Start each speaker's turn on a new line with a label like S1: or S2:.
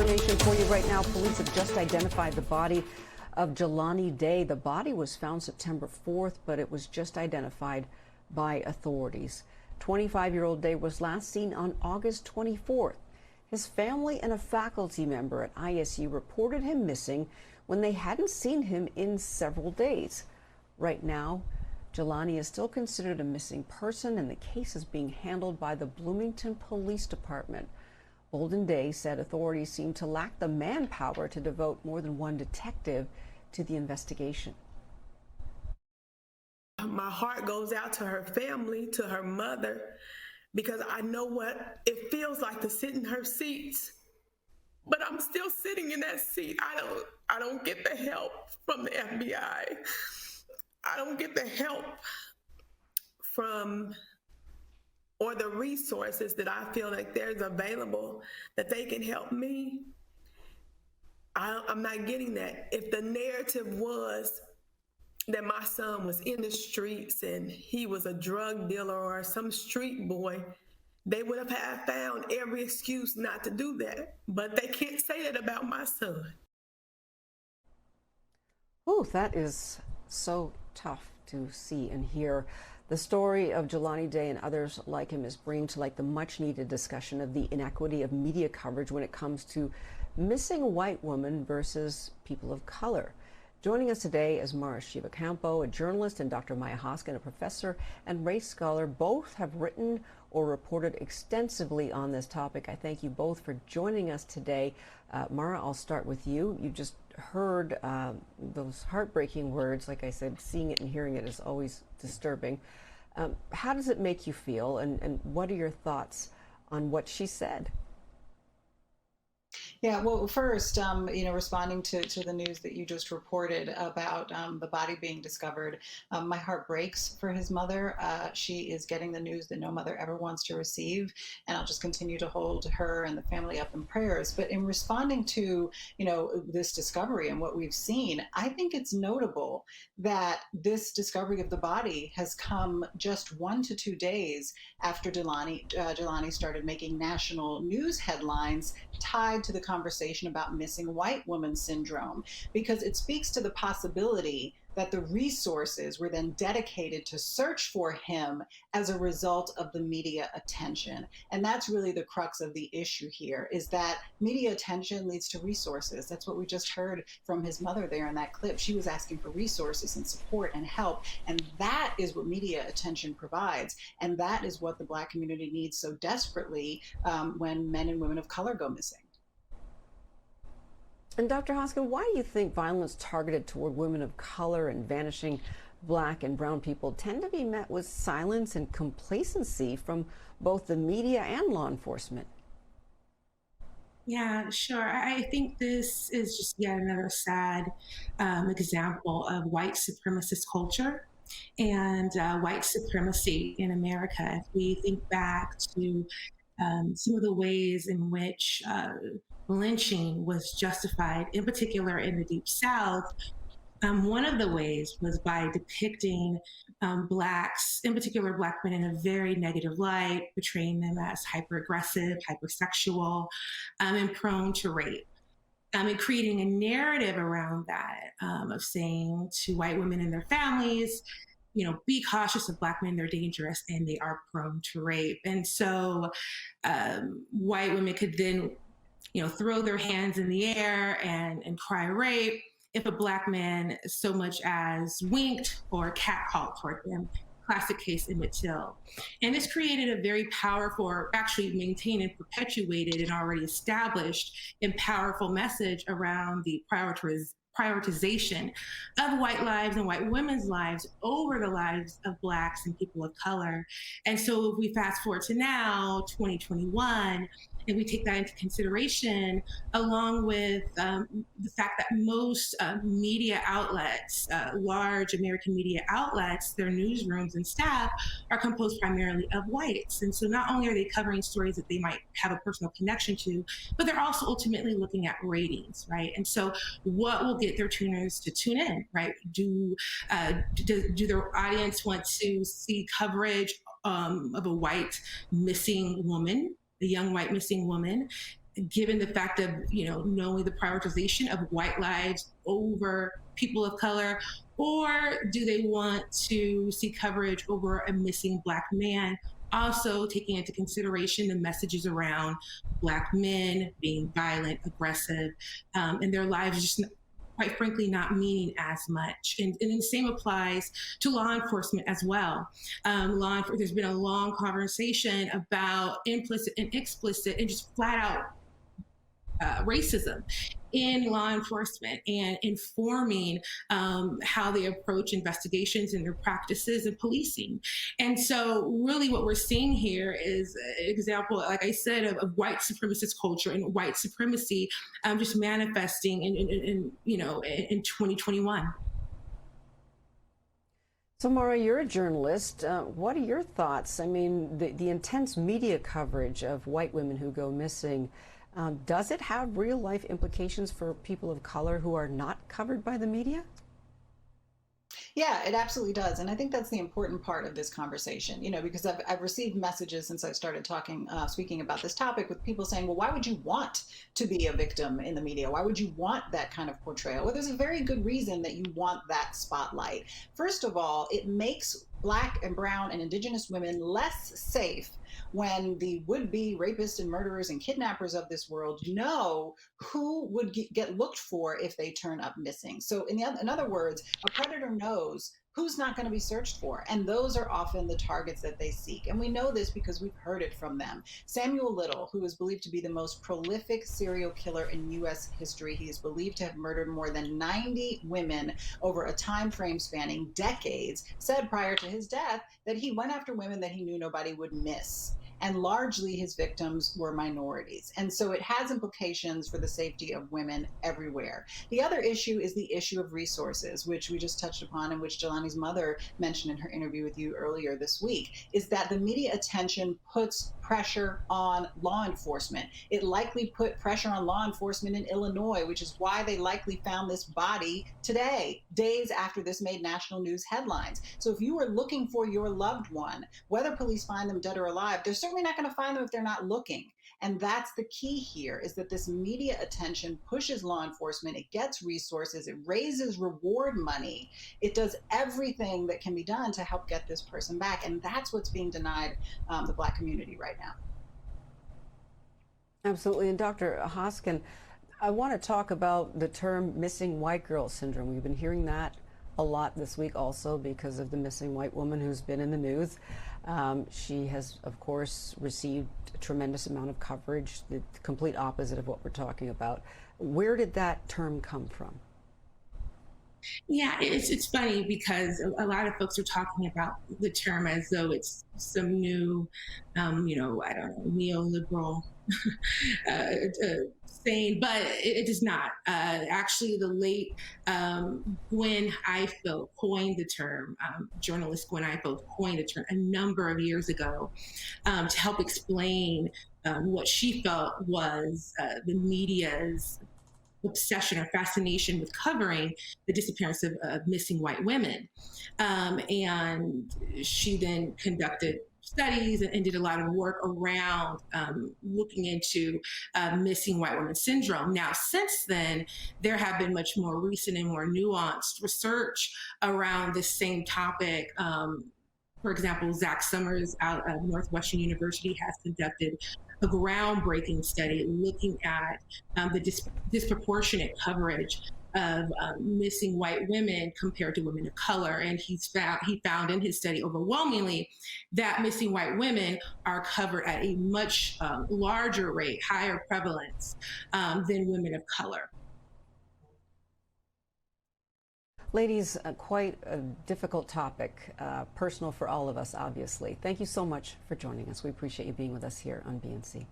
S1: information for you right now. Police have just identified the body of Jelani Day. The body was found September 4th, but it was just identified by authorities. 25-year-old Day was last seen on August 24th. His family and a faculty member at ISU reported him missing when they hadn't seen him in several days. Right now, Jelani is still considered a missing person, and the case is being handled by the Bloomington Police Department. Bolden-Day said authorities seem to lack the manpower to devote more than one detective to the investigation.
S2: My heart goes out to her family, to her mother, because I know what it feels like to sit in her seats. But I'm still sitting in that seat. I don't get the help from the FBI. I don't get the help from or the resources that I feel like there's available that they can help me. I'm not getting that. If the narrative was that my son was in the streets and he was a drug dealer or some street boy, they would have found every excuse not to do that. But they can't say that about my son.
S1: Oh, that is so tough to see and hear. The story of Jelani Day and others like him is bringing to light the much-needed discussion of the inequity of media coverage when it comes to missing white women versus people of color. Joining us today is Mara Schiavocampo, a journalist, and Dr. Maia Hoskin, a professor and race scholar. Both have written or reported extensively on this topic. I thank you both for joining us today. Mara, I'll start with you. You just heard those heartbreaking words. Like I said, seeing it and hearing it is always disturbing. How does it make you feel, and what are your thoughts on what she said?
S3: Yeah, well, first, responding to the news that you just reported about the body being discovered, my heart breaks for his mother. She is getting the news that no mother ever wants to receive, and I'll just continue to hold her and the family up in prayers. But in responding to, this discovery and what we've seen, I think it's notable that this discovery of the body has come just 1 to 2 days after Jelani started making national news headlines tied to the conversation about missing white woman syndrome, because it speaks to the possibility that the resources were then dedicated to search for him as a result of the media attention. And that's really the crux of the issue here, is that media attention leads to resources. That's what we just heard from his mother there in that clip. She was asking for resources and support and help. And that is what media attention provides. And that is what the Black community needs so desperately when men and women of color go missing.
S1: And Dr. Hoskin, why do you think violence targeted toward women of color and vanishing Black and brown people tend to be met with silence and complacency from both the media and law enforcement?
S4: Yeah, sure. I think this is just yet another sad example of white supremacist culture and white supremacy in America. If we think back to some of the ways in which lynching was justified, in particular in the Deep South, one of the ways was by depicting Blacks, in particular Black men, in a very negative light, portraying them as hyper-aggressive, hypersexual, and prone to rape. And creating a narrative around that of saying to white women and their families, be cautious of Black men, they're dangerous and they are prone to rape. And so white women could then throw their hands in the air and cry rape if a Black man so much as winked or catcalled toward them. Classic case Emmett Till. And this created a very powerful, or actually maintained and perpetuated an already established and powerful message around the prioritization of white lives and white women's lives over the lives of Blacks and people of color. And so if we fast forward to now, 2021, and we take that into consideration, along with the fact that most media outlets, large American media outlets, their newsrooms and staff are composed primarily of whites. And so not only are they covering stories that they might have a personal connection to, but they're also ultimately looking at ratings, right? And so what will get their tuners to tune in, right? Do their audience want to see coverage of a white missing woman, a young white missing woman? given the fact of, knowing the prioritization of white lives over people of color, or do they want to see coverage over a missing Black man? Also taking into consideration the messages around Black men being violent, aggressive, and their lives just quite frankly not meaning as much. And the same applies to law enforcement as well. There's been a long conversation about implicit and explicit and just flat out racism in law enforcement and informing how they approach investigations and their practices and policing. And so really what we're seeing here is an example, like I said, of white supremacist culture and white supremacy just manifesting in 2021.
S1: So, Mara, you're a journalist. What are your thoughts? I mean, the intense media coverage of white women who go missing, does it have real life implications for people of color who are not covered by the media?
S3: Yeah, it absolutely does. And I think that's the important part of this conversation, because I've received messages since I started speaking about this topic with people saying, well, why would you want to be a victim in the media? Why would you want that kind of portrayal? Well, there's a very good reason that you want that spotlight. First of all, it makes Black and brown and indigenous women less safe when the would-be rapists and murderers and kidnappers of this world know who would get looked for if they turn up missing. So in other words, a predator knows who's not going to be searched for. And those are often the targets that they seek. And we know this because we've heard it from them. Samuel Little, who is believed to be the most prolific serial killer in U.S. history, he is believed to have murdered more than 90 women over a time frame spanning decades, said prior to his death that he went after women that he knew nobody would miss. And largely his victims were minorities. And so it has implications for the safety of women everywhere. The other issue is the issue of resources, which we just touched upon and which Jelani's mother mentioned in her interview with you earlier this week, is that the media attention puts pressure on law enforcement. It likely put pressure on law enforcement in Illinois, which is why they likely found this body today, days after this made national news headlines. So if you were looking for your loved one, whether police find them dead or alive, they're certainly not going to find them if they're not looking. And that's the key here, is that this media attention pushes law enforcement. It gets resources. It raises reward money. It does everything that can be done to help get this person back. And that's what's being denied the Black community right now.
S1: Absolutely. And Dr. Hoskin, I want to talk about the term missing white girl syndrome. We've been hearing that a lot this week also because of the missing white woman who's been in the news. She has, of course, received a tremendous amount of coverage, the complete opposite of what we're talking about. Where did that term come from?
S4: Yeah, it's funny because a lot of folks are talking about the term as though it's some new, I don't know, neoliberal saying, but it is not. Actually, the late Gwen Ifill coined the term, journalist Gwen Ifill coined the term a number of years ago to help explain what she felt was the media's obsession or fascination with covering the disappearance of missing white women. And she then conducted studies and did a lot of work around looking into missing white women syndrome. Now, since then, there have been much more recent and more nuanced research around this same topic. For example, Zach Summers out of Northwestern University has conducted a groundbreaking study looking at the disproportionate coverage of missing white women compared to women of color. And he found in his study overwhelmingly that missing white women are covered at a much larger rate, higher prevalence than women of color.
S1: Ladies, quite a difficult topic, personal for all of us, obviously. Thank you so much for joining us. We appreciate you being with us here on BNC.